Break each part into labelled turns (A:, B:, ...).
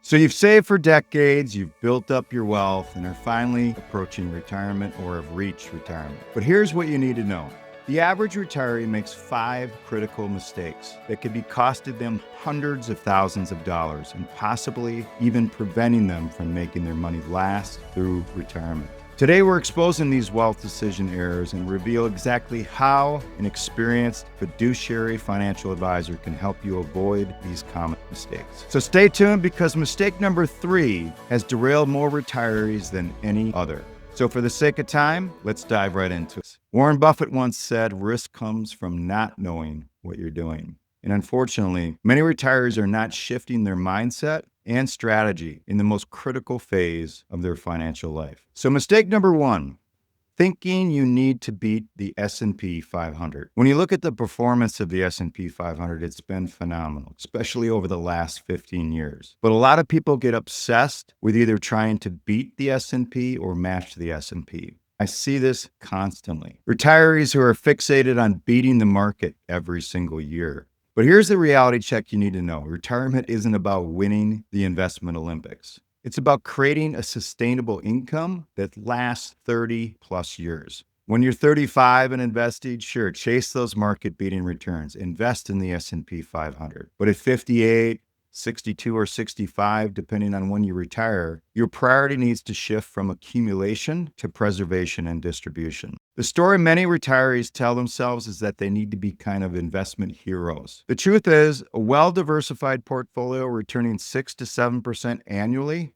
A: So you've saved for decades, you've built up your wealth, and are finally approaching retirement or have reached retirement. But here's what you need to know. The average retiree makes 5 critical mistakes that could be costing them hundreds of thousands of dollars and possibly even preventing them from making their money last through retirement. Today, we're exposing these wealth decision errors and reveal exactly how an experienced fiduciary financial advisor can help you avoid these common mistakes. So stay tuned, because mistake number 3 has derailed more retirees than any other. So for the sake of time, let's dive right into it. Warren Buffett once said, risk comes from not knowing what you're doing. And unfortunately, many retirees are not shifting their mindset and strategy in the most critical phase of their financial life. So mistake number 1, thinking you need to beat the S&P 500. When you look at the performance of the S&P 500, it's been phenomenal, especially over the last 15 years. But a lot of people get obsessed with either trying to beat the S&P or match the S&P. I see this constantly. Retirees who are fixated on beating the market every single year. But here's the reality check you need to know. Retirement isn't about winning the investment Olympics. It's about creating a sustainable income that lasts 30 plus years. When you're 35 and invested, sure, chase those market-beating returns. Invest in the S&P 500. But at 58, 62, or 65, depending on when you retire, your priority needs to shift from accumulation to preservation and distribution. The story many retirees tell themselves is that they need to be kind of investment heroes. The truth is, a well-diversified portfolio returning 6 to 7% annually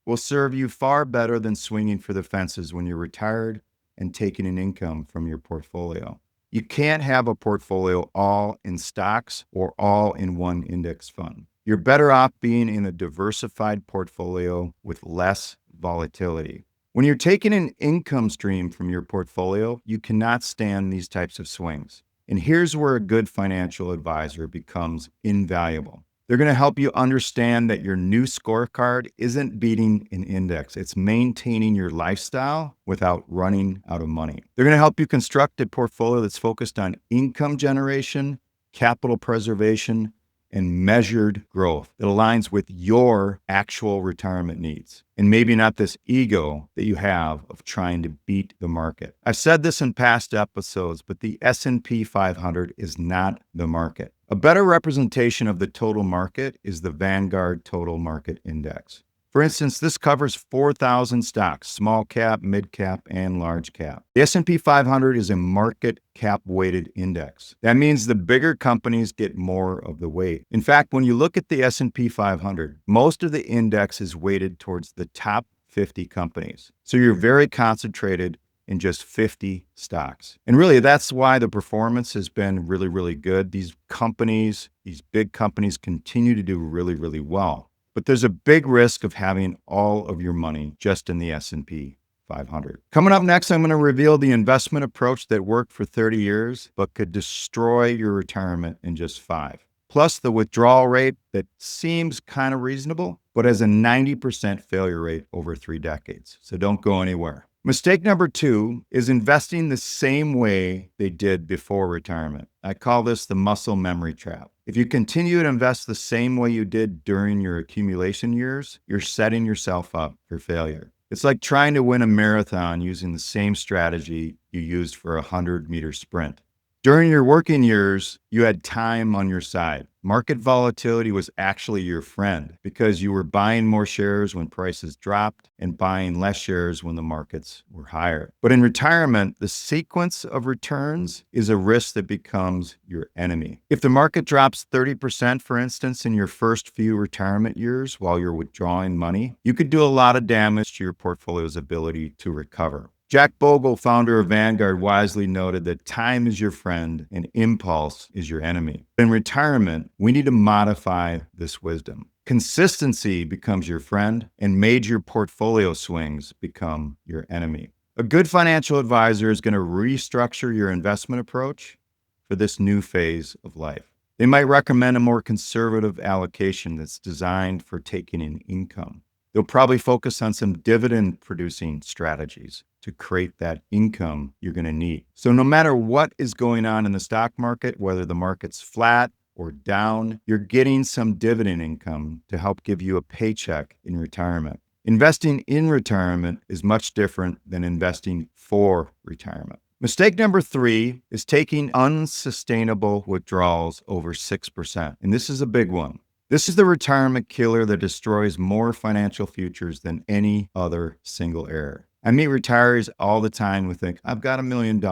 A: will serve you far better than swinging for the fences when you're retired and taking an income from your portfolio. You can't have a portfolio all in stocks or all in one index fund. You're better off being in a diversified portfolio with less volatility. When you're taking an income stream from your portfolio, you cannot stand these types of swings. And here's where a good financial advisor becomes invaluable. They're going to help you understand that your new scorecard isn't beating an index. It's maintaining your lifestyle without running out of money. They're going to help you construct a portfolio that's focused on income generation, capital preservation, and measured growth that aligns with your actual retirement needs, and maybe not this ego that you have of trying to beat the market. I've said this in past episodes, but the S&P 500 is not the market. A better representation of the total market is the Vanguard Total Market Index. For instance, this covers 4,000 stocks, small cap, mid cap, and large cap. The S&P 500 is a market cap weighted index. That means the bigger companies get more of the weight. In fact, when you look at the S&P 500, most of the index is weighted towards the top 50 companies. So you're very concentrated in just 50 stocks. And really, that's why the performance has been really, really good. These companies, these big companies continue to do really, really well. But there's a big risk of having all of your money just in the S&P 500. Coming up next, I'm going to reveal the investment approach that worked for 30 years, but could destroy your retirement in just 5. Plus the withdrawal rate that seems kind of reasonable, but has a 90% failure rate over 3 decades. So don't go anywhere. Mistake number 2 is investing the same way they did before retirement. I call this the muscle memory trap. If you continue to invest the same way you did during your accumulation years, you're setting yourself up for failure. It's like trying to win a marathon using the same strategy you used for a 100-meter sprint. During your working years, you had time on your side. Market volatility was actually your friend because you were buying more shares when prices dropped and buying less shares when the markets were higher. But in retirement, the sequence of returns is a risk that becomes your enemy. If the market drops 30%, for instance, in your first few retirement years while you're withdrawing money, you could do a lot of damage to your portfolio's ability to recover. Jack Bogle, founder of Vanguard, wisely noted that time is your friend and impulse is your enemy. In retirement, we need to modify this wisdom. Consistency becomes your friend and major portfolio swings become your enemy. A good financial advisor is going to restructure your investment approach for this new phase of life. They might recommend a more conservative allocation that's designed for taking in income. They'll probably focus on some dividend-producing strategies to create that income you're going to need. So no matter what is going on in the stock market, whether the market's flat or down, you're getting some dividend income to help give you a paycheck in retirement. Investing in retirement is much different than investing for retirement. Mistake number 3 is taking unsustainable withdrawals over 6%. And this is a big one. This is the retirement killer that destroys more financial futures than any other single error. I meet retirees all the time who think, I've got $1 million.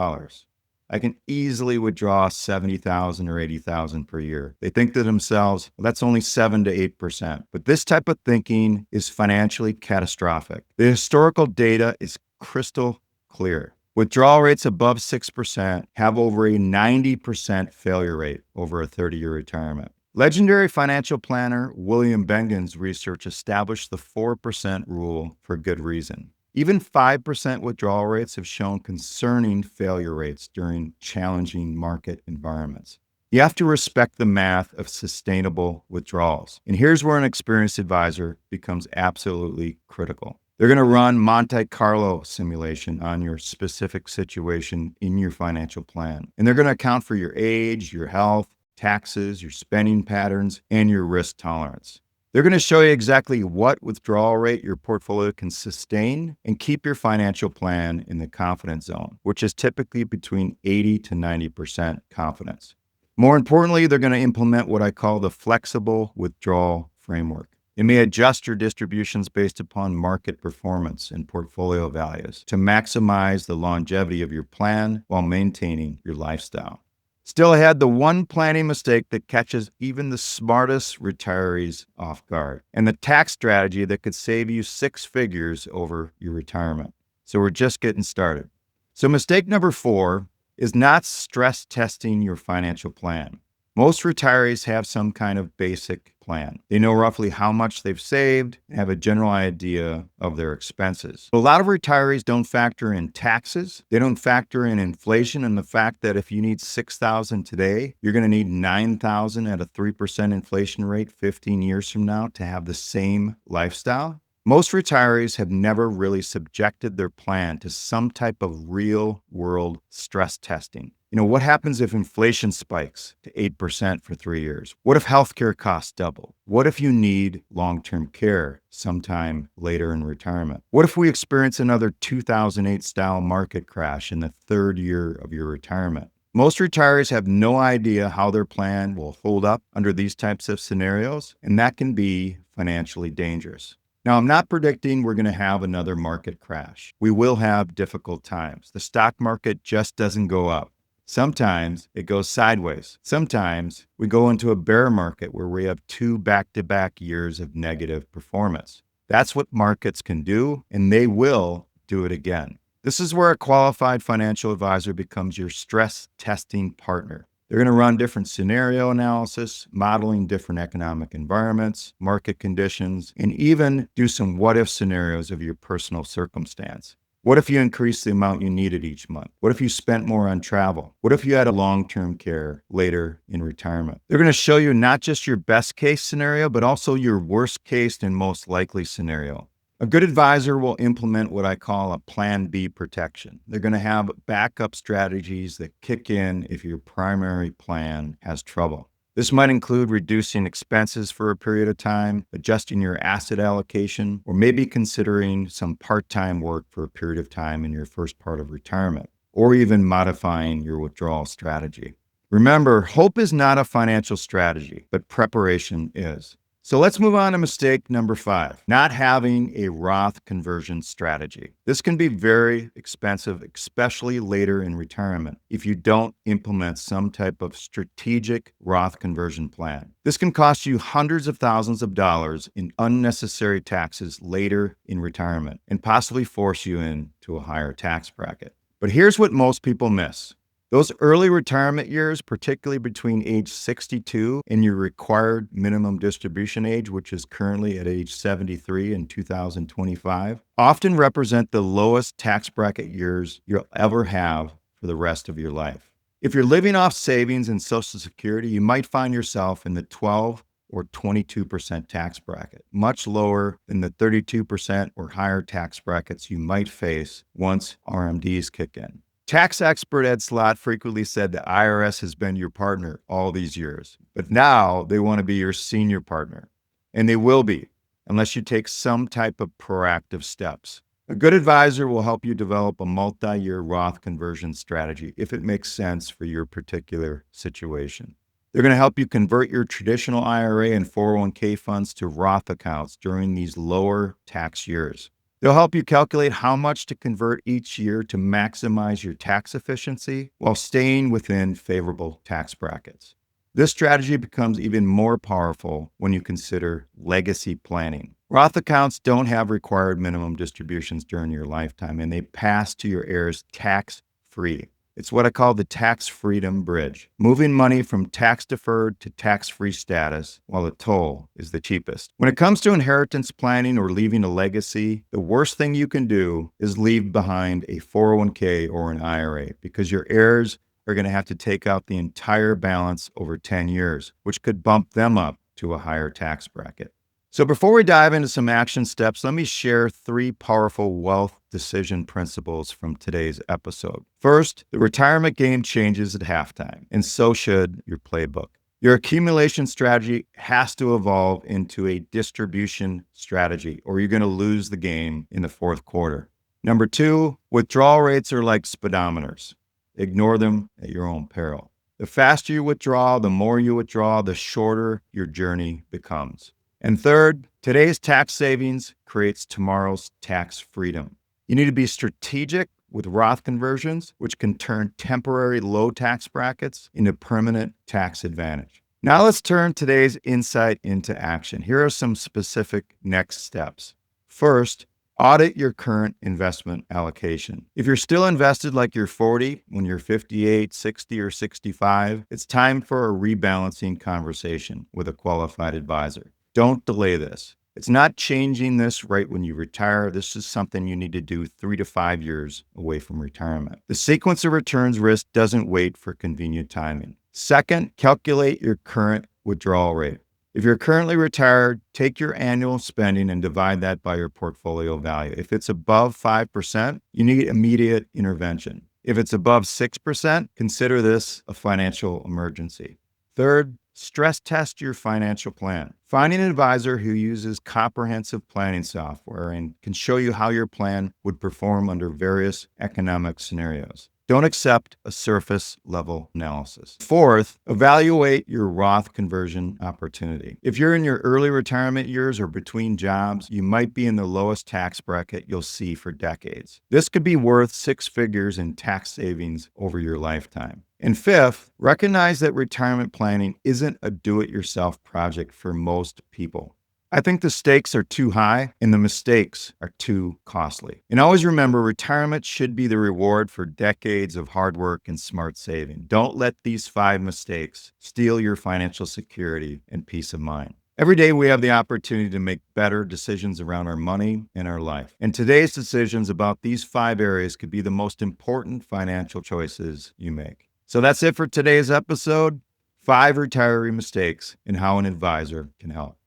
A: I can easily withdraw $70,000 or $80,000 per year. They think to themselves, well, that's only 7 to 8%. But this type of thinking is financially catastrophic. The historical data is crystal clear. Withdrawal rates above 6% have over a 90% failure rate over a 30-year retirement. Legendary financial planner William Bengen's research established the 4% rule for good reason. Even 5% withdrawal rates have shown concerning failure rates during challenging market environments. You have to respect the math of sustainable withdrawals. And here's where an experienced advisor becomes absolutely critical. They're going to run Monte Carlo simulation on your specific situation in your financial plan. And they're going to account for your age, your health, taxes, your spending patterns, and your risk tolerance. They're going to show you exactly what withdrawal rate your portfolio can sustain and keep your financial plan in the confidence zone, which is typically between 80 to 90% confidence. More importantly, they're going to implement what I call the flexible withdrawal framework. It may adjust your distributions based upon market performance and portfolio values to maximize the longevity of your plan while maintaining your lifestyle. Still ahead, the one planning mistake that catches even the smartest retirees off guard, and the tax strategy that could save you 6 figures over your retirement. So we're just getting started. So mistake number 4 is not stress testing your financial plan. Most retirees have some kind of basic plan. They know roughly how much they've saved and have a general idea of their expenses. But a lot of retirees don't factor in taxes. They don't factor in inflation and the fact that if you need $6,000 today, you're going to need $9,000 at a 3% inflation rate 15 years from now to have the same lifestyle. Most retirees have never really subjected their plan to some type of real-world stress testing. What happens if inflation spikes to 8% for 3 years? What if healthcare costs double? What if you need long-term care sometime later in retirement? What if we experience another 2008-style market crash in the 3rd year of your retirement? Most retirees have no idea how their plan will hold up under these types of scenarios, and that can be financially dangerous. Now, I'm not predicting we're going to have another market crash. We will have difficult times. The stock market just doesn't go up. Sometimes it goes sideways. Sometimes we go into a bear market where we have 2 back-to-back years of negative performance. That's what markets can do, and they will do it again. This is where a qualified financial advisor becomes your stress testing partner. They're going to run different scenario analysis, modeling different economic environments, market conditions, and even do some what-if scenarios of your personal circumstance. What if you increased the amount you needed each month? What if you spent more on travel? What if you had a long-term care later in retirement? They're going to show you not just your best case scenario, but also your worst case and most likely scenario. A good advisor will implement what I call a Plan B protection. They're going to have backup strategies that kick in if your primary plan has trouble. This might include reducing expenses for a period of time, adjusting your asset allocation, or maybe considering some part-time work for a period of time in your first part of retirement, or even modifying your withdrawal strategy. Remember, hope is not a financial strategy, but preparation is. So let's move on to mistake number 5, not having a Roth conversion strategy. This can be very expensive, especially later in retirement, if you don't implement some type of strategic Roth conversion plan. This can cost you hundreds of thousands of dollars in unnecessary taxes later in retirement and possibly force you into a higher tax bracket. But here's what most people miss. Those early retirement years, particularly between age 62 and your required minimum distribution age, which is currently at age 73 in 2025, often represent the lowest tax bracket years you'll ever have for the rest of your life. If you're living off savings and Social Security, you might find yourself in the 12 or 22% tax bracket, much lower than the 32% or higher tax brackets you might face once RMDs kick in. Tax expert Ed Slott frequently said the IRS has been your partner all these years, but now they want to be your senior partner. And they will be, unless you take some type of proactive steps. A good advisor will help you develop a multi-year Roth conversion strategy if it makes sense for your particular situation. They're going to help you convert your traditional IRA and 401k funds to Roth accounts during these lower tax years. They'll help you calculate how much to convert each year to maximize your tax efficiency while staying within favorable tax brackets. This strategy becomes even more powerful when you consider legacy planning. Roth accounts don't have required minimum distributions during your lifetime, and they pass to your heirs tax-free. It's what I call the tax freedom bridge, moving money from tax-deferred to tax-free status while the toll is the cheapest. When it comes to inheritance planning or leaving a legacy, the worst thing you can do is leave behind a 401k or an IRA because your heirs are going to have to take out the entire balance over 10 years, which could bump them up to a higher tax bracket. So before we dive into some action steps, let me share 3 powerful wealth decision principles from today's episode. First, the retirement game changes at halftime, and so should your playbook. Your accumulation strategy has to evolve into a distribution strategy, or you're going to lose the game in the fourth quarter. Number 2, withdrawal rates are like speedometers. Ignore them at your own peril. The faster you withdraw, the more you withdraw, the shorter your journey becomes. And third, today's tax savings creates tomorrow's tax freedom. You need to be strategic with Roth conversions, which can turn temporary low tax brackets into permanent tax advantage. Now let's turn today's insight into action. Here are some specific next steps. First, audit your current investment allocation. If you're still invested like you're 40, when you're 58, 60, or 65, it's time for a rebalancing conversation with a qualified advisor. Don't delay this. It's not changing this right when you retire. This is something you need to do 3 to 5 years away from retirement. The sequence of returns risk doesn't wait for convenient timing. Second, calculate your current withdrawal rate. If you're currently retired, take your annual spending and divide that by your portfolio value. If it's above 5%, you need immediate intervention. If it's above 6%, consider this a financial emergency. Third, stress test your financial plan. Finding an advisor who uses comprehensive planning software and can show you how your plan would perform under various economic scenarios. Don't accept a surface level analysis. Fourth, evaluate your Roth conversion opportunity. If you're in your early retirement years or between jobs, you might be in the lowest tax bracket you'll see for decades. This could be worth 6 figures in tax savings over your lifetime. And fifth, recognize that retirement planning isn't a do-it-yourself project for most people. I think the stakes are too high and the mistakes are too costly. And always remember, retirement should be the reward for decades of hard work and smart saving. Don't let these 5 mistakes steal your financial security and peace of mind. Every day we have the opportunity to make better decisions around our money and our life. And today's decisions about these 5 areas could be the most important financial choices you make. So that's it for today's episode, 5 retiree mistakes and how an advisor can help.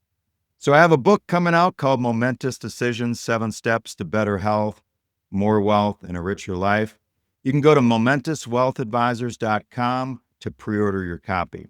A: So I have a book coming out called Momentous Decisions, 7 Steps to Better Health, More Wealth, and a Richer Life. You can go to momentouswealthadvisors.com to pre-order your copy.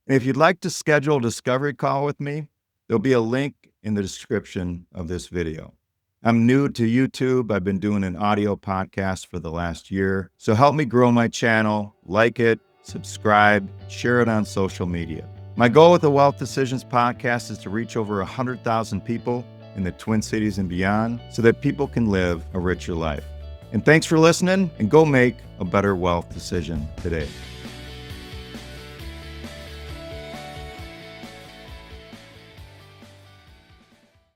A: And if you'd like to schedule a discovery call with me, there'll be a link in the description of this video. I'm new to YouTube. I've been doing an audio podcast for the last year. So help me grow my channel, like it, subscribe, share it on social media. My goal with the Wealth Decisions podcast is to reach over 100,000 people in the Twin Cities and beyond so that people can live a richer life. And thanks for listening, and go make a better wealth decision today.